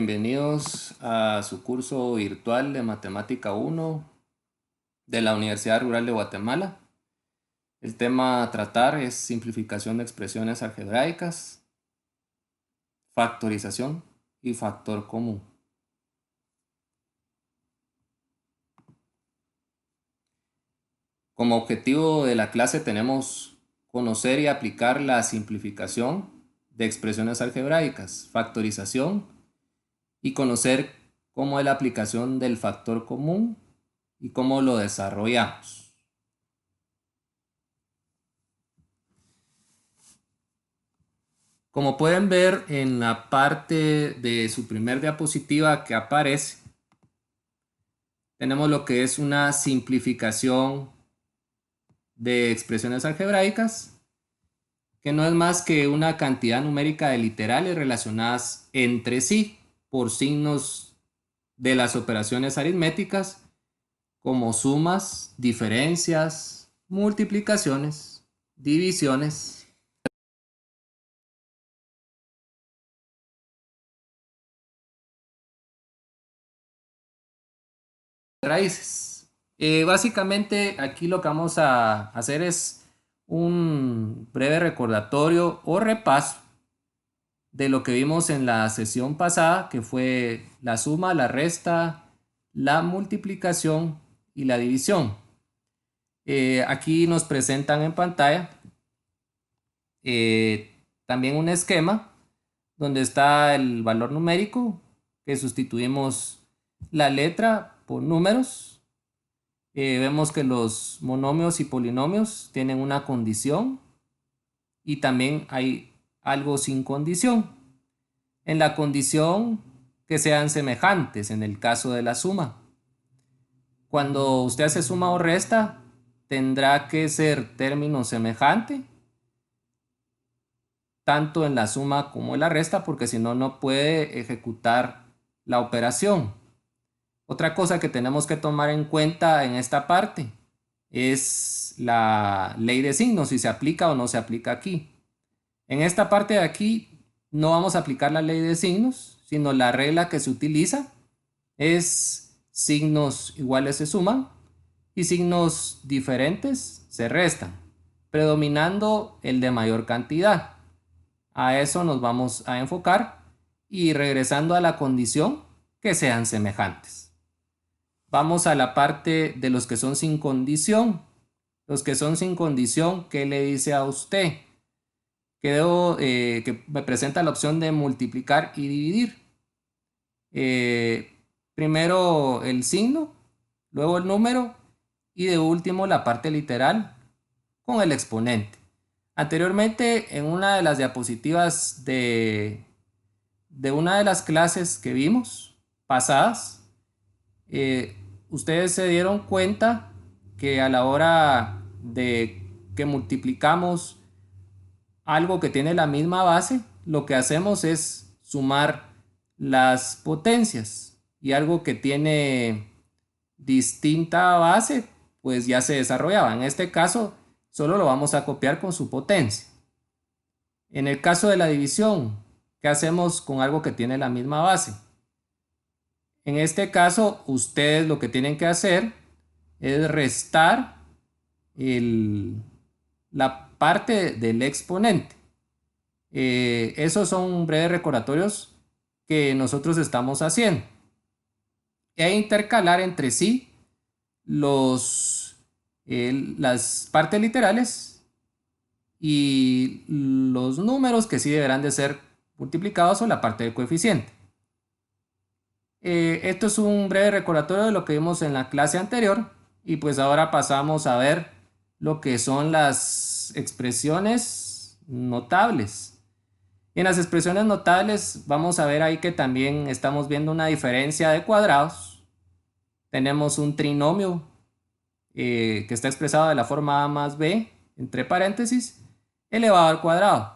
bienvenidos a su curso virtual de Matemática 1 de la Universidad Rural de Guatemala. El tema a tratar es simplificación de expresiones algebraicas, factorización y factor común. Como objetivo de la clase tenemos conocer y aplicar la simplificación de expresiones algebraicas, factorización y conocer cómo es la aplicación del factor común y cómo lo desarrollamos. Como pueden ver en la parte de su primer diapositiva que aparece, tenemos lo que es una simplificación de expresiones algebraicas, que no es más que una cantidad numérica de literales relacionadas entre sí por signos de las operaciones aritméticas, como sumas, diferencias, multiplicaciones, divisiones, raíces. Básicamente aquí lo que vamos a hacer es un breve recordatorio o repaso de lo que vimos en la sesión pasada, que fue la suma, la resta, la multiplicación y la división. Aquí nos presentan en pantalla también un esquema donde está el valor numérico, que sustituimos la letra por números. Vemos que los monomios y polinomios tienen una condición y también hay algo sin condición. En la condición que sean semejantes en el caso de la suma. Cuando usted hace suma o resta, tendrá que ser término semejante tanto en la suma como en la resta, porque si no, no puede ejecutar la operación. Otra cosa que tenemos que tomar en cuenta en esta parte es la ley de signos, si se aplica o no se aplica aquí. En esta parte de aquí no vamos a aplicar la ley de signos, sino la regla que se utiliza es signos iguales se suman y signos diferentes se restan, predominando el de mayor cantidad. A eso nos vamos a enfocar y regresando a la condición que sean semejantes. Vamos a la parte de los que son sin condición. Los que son sin condición, ¿qué le dice a usted? Que me presenta la opción de multiplicar y dividir. Primero el signo, luego el número y de último la parte literal con el exponente. Anteriormente, en una de las diapositivas de una de las clases que vimos pasadas, ustedes se dieron cuenta que a la hora de que multiplicamos algo que tiene la misma base, lo que hacemos es sumar las potencias, y algo que tiene distinta base, pues ya se desarrollaba. En este caso, solo lo vamos a copiar con su potencia. En el caso de la división, ¿qué hacemos con algo que tiene la misma base? En este caso, ustedes lo que tienen que hacer es restar la parte del exponente. Esos son breves recordatorios que nosotros estamos haciendo. E intercalar entre sí las partes literales y los números que sí deberán de ser multiplicados o la parte del coeficiente. Esto es un breve recordatorio de lo que vimos en la clase anterior y pues ahora pasamos a ver lo que son las expresiones notables. En las expresiones notables vamos a ver ahí que también estamos viendo una diferencia de cuadrados. Tenemos un trinomio que está expresado de la forma a más b, entre paréntesis, elevado al cuadrado.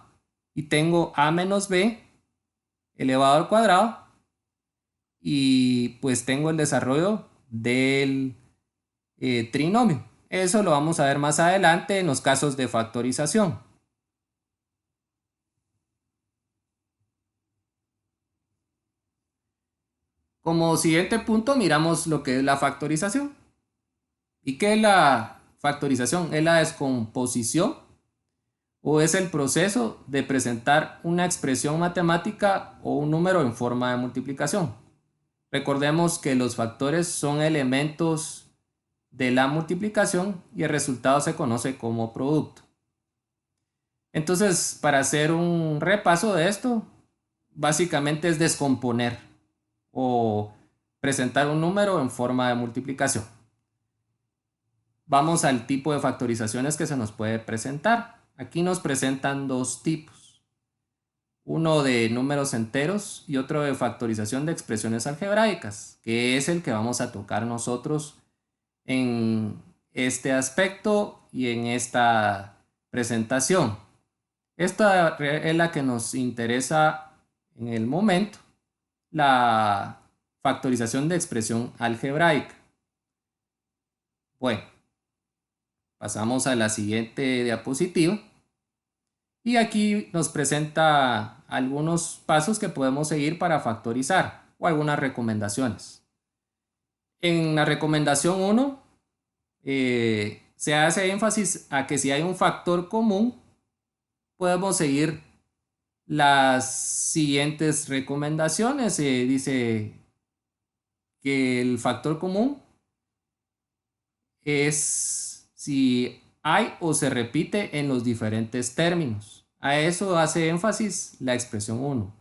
Y tengo a menos b elevado al cuadrado. Y pues tengo el desarrollo del trinomio. Eso lo vamos a ver más adelante en los casos de factorización. Como siguiente punto miramos lo que es la factorización. ¿Y qué es la factorización? Es la descomposición o es el proceso de presentar una expresión matemática o un número en forma de multiplicación. Recordemos que los factores son elementos de la multiplicación y el resultado se conoce como producto. Entonces, para hacer un repaso de esto, básicamente es descomponer o presentar un número en forma de multiplicación. Vamos al tipo de factorizaciones que se nos puede presentar. Aquí nos presentan dos tipos. Uno de números enteros y otro de factorización de expresiones algebraicas, que es el que vamos a tocar nosotros en este aspecto y en esta presentación. Esta es la que nos interesa en el momento, la factorización de expresión algebraica. Bueno, pasamos a la siguiente diapositiva y aquí nos presenta algunos pasos que podemos seguir para factorizar o algunas recomendaciones. En la recomendación 1 se hace énfasis a que si hay un factor común, podemos seguir las siguientes recomendaciones. Dice que el factor común es si hay o se repite en los diferentes términos. A eso hace énfasis la expresión 1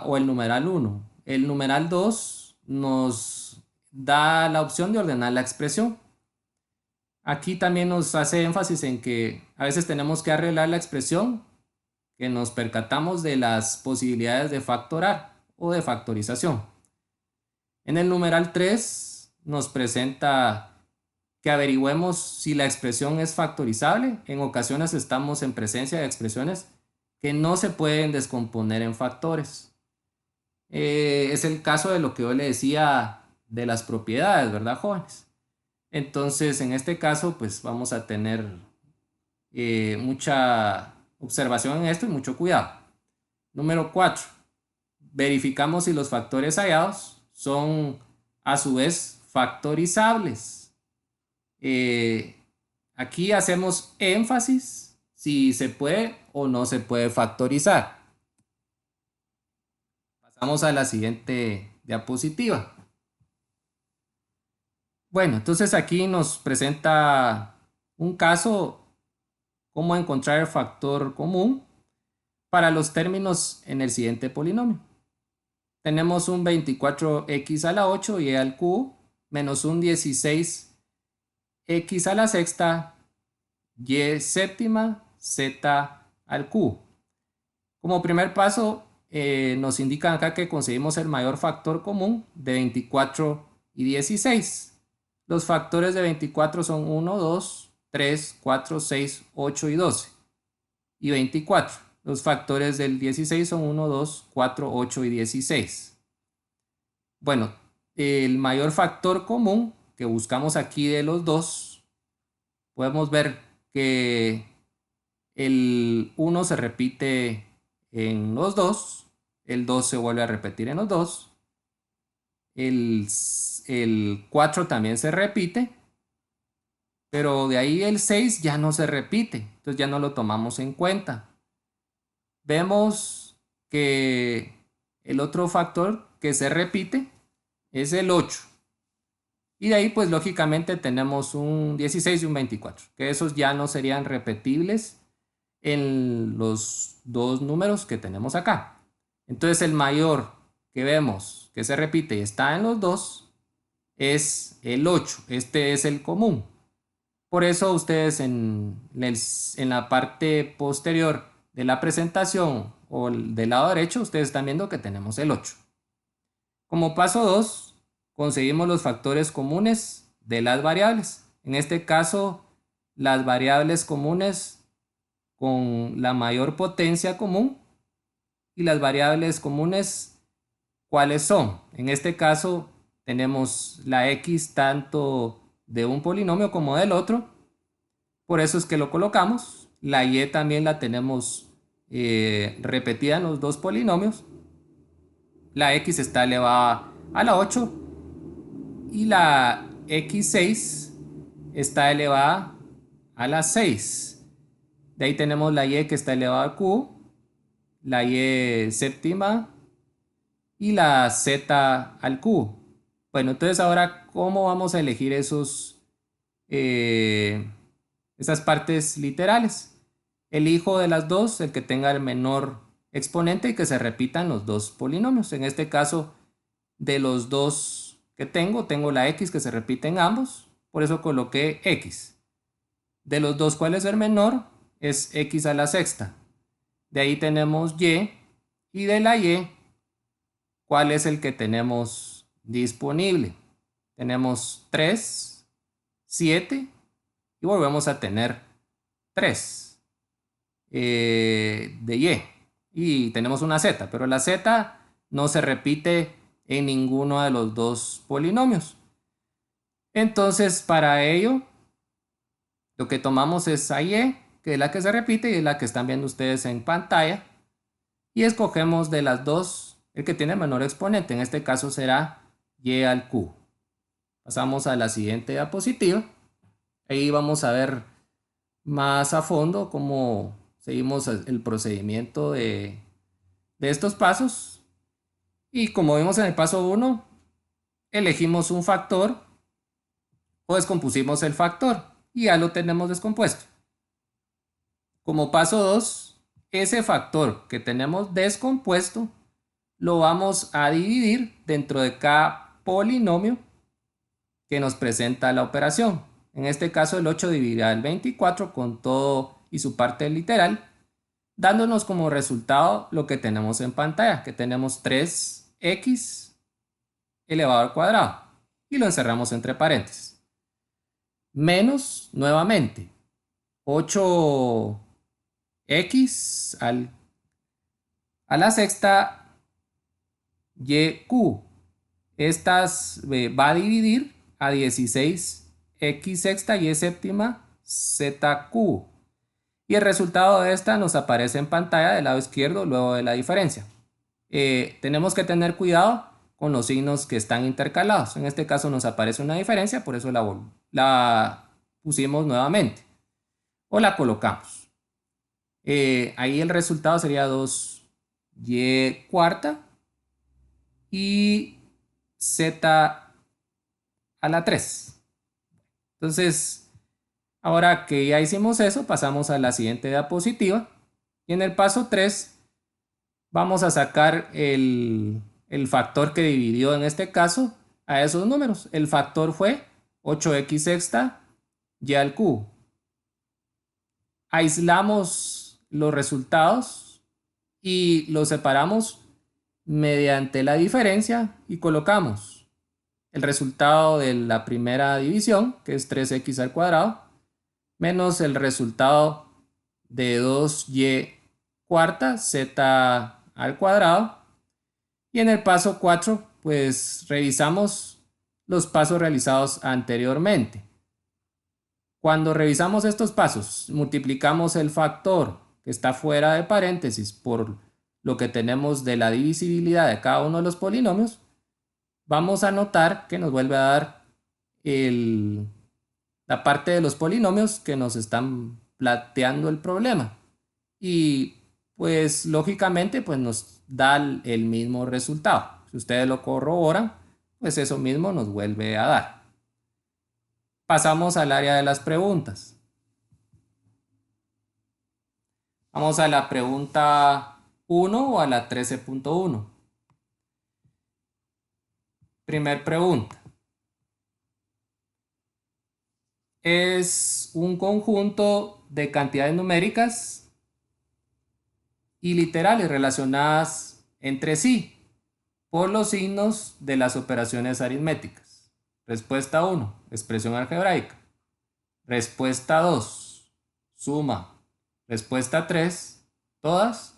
o el numeral 1. El numeral 2 nos da la opción de ordenar la expresión. Aquí también nos hace énfasis en que a veces tenemos que arreglar la expresión, que nos percatamos de las posibilidades de factorar o de factorización. En el numeral 3 nos presenta que averigüemos si la expresión es factorizable. En ocasiones estamos en presencia de expresiones que no se pueden descomponer en factores. Es el caso de lo que yo le decía de las propiedades, ¿verdad, jóvenes? Entonces, en este caso, pues vamos a tener mucha observación en esto y mucho cuidado. Número 4. Verificamos si los factores hallados son a su vez factorizables. Aquí hacemos énfasis si se puede o no se puede factorizar. Pasamos a la siguiente diapositiva. Bueno, entonces aquí nos presenta un caso, cómo encontrar el factor común para los términos en el siguiente polinomio. Tenemos un 24x a la 8 y al cubo menos un 16x a la sexta y séptima z al cubo. Como primer paso nos indican acá que conseguimos el mayor factor común de 24 y 16. Los factores de 24 son 1, 2, 3, 4, 6, 8 y 12. Y 24. Los factores del 16 son 1, 2, 4, 8 y 16. Bueno, el mayor factor común que buscamos aquí de los dos, podemos ver que el 1 se repite en los dos, el 2 se vuelve a repetir en los dos, el 4 también se repite, pero de ahí el 6 ya no se repite, entonces ya no lo tomamos en cuenta. Vemos que el otro factor que se repite es el 8. Y de ahí pues lógicamente tenemos un 16 y un 24, que esos ya no serían repetibles en los dos números que tenemos acá. Entonces el mayor que vemos que se repite y está en los dos es el 8. Este es el común. Por eso ustedes en la parte posterior de la presentación o del lado derecho, ustedes están viendo que tenemos el 8. Como paso 2, conseguimos los factores comunes de las variables. En este caso, las variables comunes con la mayor potencia común y las variables comunes, ¿cuáles son? En este caso, tenemos la x tanto de un polinomio como del otro. Por eso es que lo colocamos. La y también la tenemos repetida en los dos polinomios. la x está elevada a la 8 y la x6 está elevada a la 6. De ahí tenemos la y que está elevada al cubo, la y séptima y la z al cubo. Bueno, entonces ahora, ¿cómo vamos a elegir esas partes literales? Elijo de las dos el que tenga el menor exponente y que se repitan los dos polinomios. En este caso, de los dos que tengo la x que se repite en ambos, por eso coloqué x. De los dos, ¿cuál es el menor? Es x a la sexta. De ahí tenemos y de la y, ¿cuál es el que tenemos disponible? Tenemos 3, 7 y volvemos a tener 3 de y. Y tenemos una z, pero la z no se repite en ninguno de los dos polinomios. Entonces, para ello, lo que tomamos es a y, que es la que se repite y es la que están viendo ustedes en pantalla. Y escogemos de las dos el que tiene menor exponente. En este caso será y al cubo. Pasamos a la siguiente diapositiva. Ahí vamos a ver más a fondo cómo seguimos el procedimiento de estos pasos. Y como vimos en el paso 1, elegimos un factor o descompusimos el factor y ya lo tenemos descompuesto. Como paso 2, ese factor que tenemos descompuesto lo vamos a dividir dentro de cada polinomio que nos presenta la operación. En este caso el 8 dividirá el 24 con todo y su parte literal, dándonos como resultado lo que tenemos en pantalla, que tenemos 3x elevado al cuadrado y lo encerramos entre paréntesis. Menos, nuevamente, 8x a la sexta y q. Estas va a dividir a 16x sexta y séptima z cubo. Y el resultado de esta nos aparece en pantalla del lado izquierdo luego de la diferencia. Tenemos que tener cuidado con los signos que están intercalados. En este caso nos aparece una diferencia, por eso la pusimos nuevamente o la colocamos. Ahí el resultado sería 2y cuarta y z a la 3. Entonces, ahora que ya hicimos eso, pasamos a la siguiente diapositiva. Y en el paso 3 vamos a sacar el factor que dividió en este caso a esos números. El factor fue 8x sexta y al cubo. Aislamos los resultados y los separamos mediante la diferencia y colocamos el resultado de la primera división, que es 3x al cuadrado, menos el resultado de 2y cuarta z al cuadrado. Y en el paso 4, pues revisamos los pasos realizados anteriormente. Cuando revisamos estos pasos, multiplicamos el factor que está fuera de paréntesis por lo que tenemos de la divisibilidad de cada uno de los polinomios, vamos a notar que nos vuelve a dar la parte de los polinomios que nos están planteando el problema. Y pues lógicamente pues nos da el mismo resultado. Si ustedes lo corroboran, pues eso mismo nos vuelve a dar. Pasamos al área de las preguntas. Vamos a la pregunta 1 o a la 13.1. Primer pregunta. Es un conjunto de cantidades numéricas y literales relacionadas entre sí por los signos de las operaciones aritméticas. Respuesta 1, expresión algebraica. Respuesta 2, suma. Respuesta 3, todas.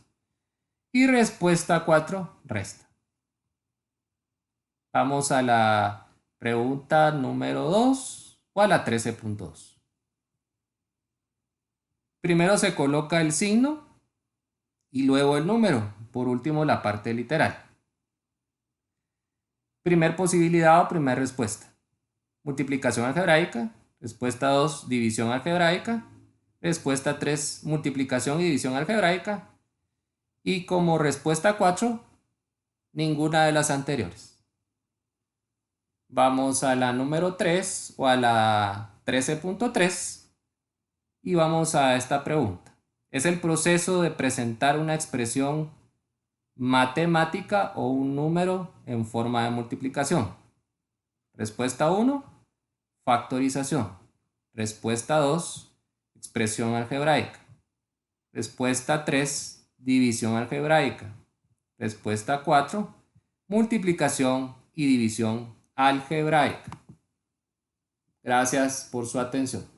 Y respuesta 4, resta. Vamos a la pregunta número 2 o a la 13.2. Primero se coloca el signo y luego el número. Por último, la parte literal. Primer posibilidad o primer respuesta. Multiplicación algebraica. Respuesta 2, división algebraica. Respuesta 3, multiplicación y división algebraica. Y como respuesta 4, ninguna de las anteriores. Vamos a la número 3 o a la 13.3 y vamos a esta pregunta. Es el proceso de presentar una expresión matemática o un número en forma de multiplicación. Respuesta 1, factorización. Respuesta 2, expresión algebraica. Respuesta 3, división algebraica. Respuesta 4, multiplicación y división algebraica. Gracias por su atención.